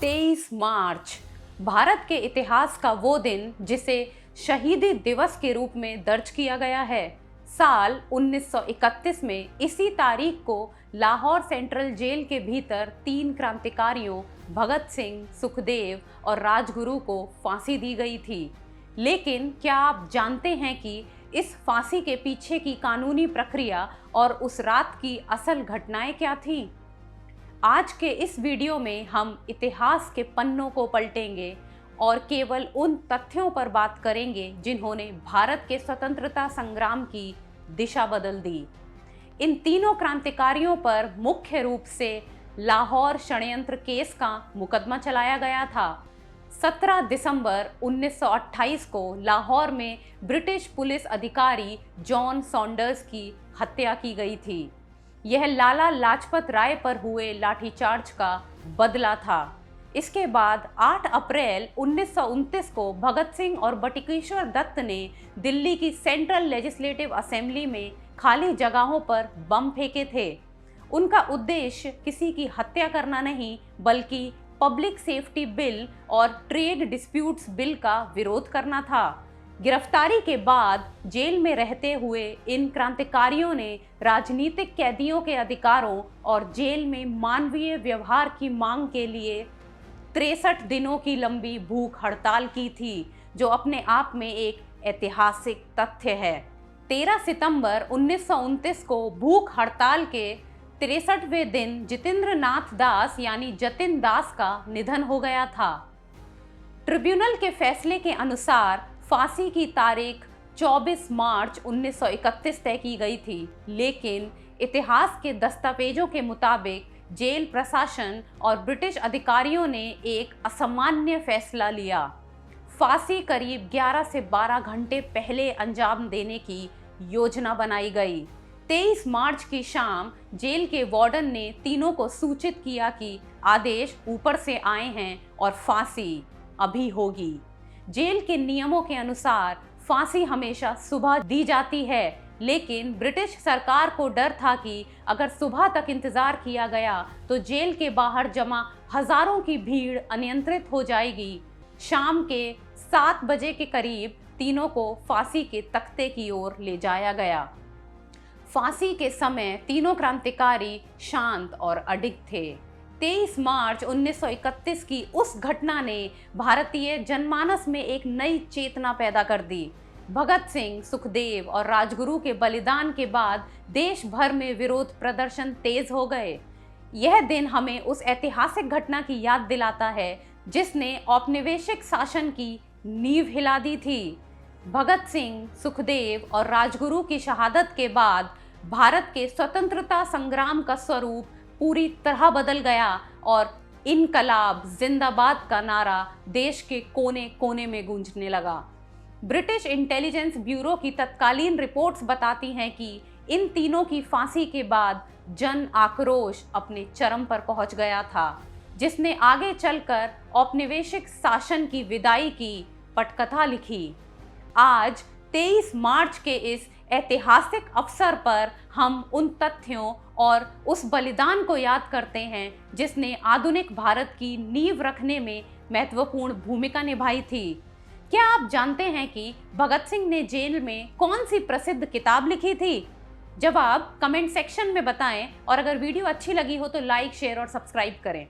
23 मार्च भारत के इतिहास का वो दिन जिसे शहीदी दिवस के रूप में दर्ज किया गया है। साल 1931 में इसी तारीख को लाहौर सेंट्रल जेल के भीतर 3 क्रांतिकारियों भगत सिंह, सुखदेव और राजगुरु को फांसी दी गई थी। लेकिन क्या आप जानते हैं कि इस फांसी के पीछे की कानूनी प्रक्रिया और उस रात की असल घटनाएं क्या थीं? आज के इस वीडियो में हम इतिहास के पन्नों को पलटेंगे और केवल उन तथ्यों पर बात करेंगे जिन्होंने भारत के स्वतंत्रता संग्राम की दिशा बदल दी। इन तीनों क्रांतिकारियों पर मुख्य रूप से लाहौर षड्यंत्र केस का मुकदमा चलाया गया था। 17 दिसंबर 1928 को लाहौर में ब्रिटिश पुलिस अधिकारी जॉन सॉन्डर्स की हत्या की गई थी। यह लाला लाजपत राय पर हुए लाठीचार्ज का बदला था। इसके बाद 8 अप्रैल 1929 को भगत सिंह और बटुकेश्वर दत्त ने दिल्ली की सेंट्रल लेजिस्लेटिव असेंबली में खाली जगहों पर बम फेंके थे। उनका उद्देश्य किसी की हत्या करना नहीं, बल्कि पब्लिक सेफ्टी बिल और ट्रेड डिस्प्यूट्स बिल का विरोध करना था। गिरफ्तारी के बाद जेल में रहते हुए इन क्रांतिकारियों ने राजनीतिक कैदियों के अधिकारों और जेल में मानवीय व्यवहार की मांग के लिए 63 दिनों की लंबी भूख हड़ताल की थी, जो अपने आप में एक ऐतिहासिक तथ्य है। 13 सितंबर 1929 को भूख हड़ताल के 63वें दिन जितेंद्र नाथ दास यानी जतिन दास का निधन हो गया था। ट्रिब्यूनल के फैसले के अनुसार फांसी की तारीख 24 मार्च 1931 तय की गई थी, लेकिन इतिहास के दस्तावेजों के मुताबिक जेल प्रशासन और ब्रिटिश अधिकारियों ने एक असामान्य फैसला लिया। फांसी करीब 11 से 12 घंटे पहले अंजाम देने की योजना बनाई गई। 23 मार्च की शाम जेल के वार्डन ने तीनों को सूचित किया कि आदेश ऊपर से आए हैं और फांसी अभी होगी। जेल के नियमों के अनुसार फांसी हमेशा सुबह दी जाती है, लेकिन ब्रिटिश सरकार को डर था कि अगर सुबह तक इंतजार किया गया तो जेल के बाहर जमा हजारों की भीड़ अनियंत्रित हो जाएगी। शाम के 7 बजे के करीब तीनों को फांसी के तख्ते की ओर ले जाया गया। फांसी के समय तीनों क्रांतिकारी शांत और अडिग थे। 23 मार्च 1931 की उस घटना ने भारतीय जनमानस में एक नई चेतना पैदा कर दी। भगत सिंह, सुखदेव और राजगुरु के बलिदान के बाद देश भर में विरोध प्रदर्शन तेज हो गए। यह दिन हमें उस ऐतिहासिक घटना की याद दिलाता है जिसने औपनिवेशिक शासन की नींव हिला दी थी। भगत सिंह, सुखदेव और राजगुरु की शहादत के बाद भारत के स्वतंत्रता संग्राम का स्वरूप पूरी तरह बदल गया और इनकलाब जिंदाबाद का नारा देश के कोने कोने में गूंजने लगा। ब्रिटिश इंटेलिजेंस ब्यूरो की तत्कालीन रिपोर्ट्स बताती हैं कि इन तीनों की फांसी के बाद जन आक्रोश अपने चरम पर पहुंच गया था, जिसने आगे चलकर औपनिवेशिक शासन की विदाई की पटकथा लिखी। आज 23 मार्च के इस ऐतिहासिक अवसर पर हम उन तथ्यों और उस बलिदान को याद करते हैं जिसने आधुनिक भारत की नींव रखने में महत्वपूर्ण भूमिका निभाई थी। क्या आप जानते हैं कि भगत सिंह ने जेल में कौन सी प्रसिद्ध किताब लिखी थी? जवाब कमेंट सेक्शन में बताएं और अगर वीडियो अच्छी लगी हो तो लाइक, शेयर और सब्सक्राइब करें।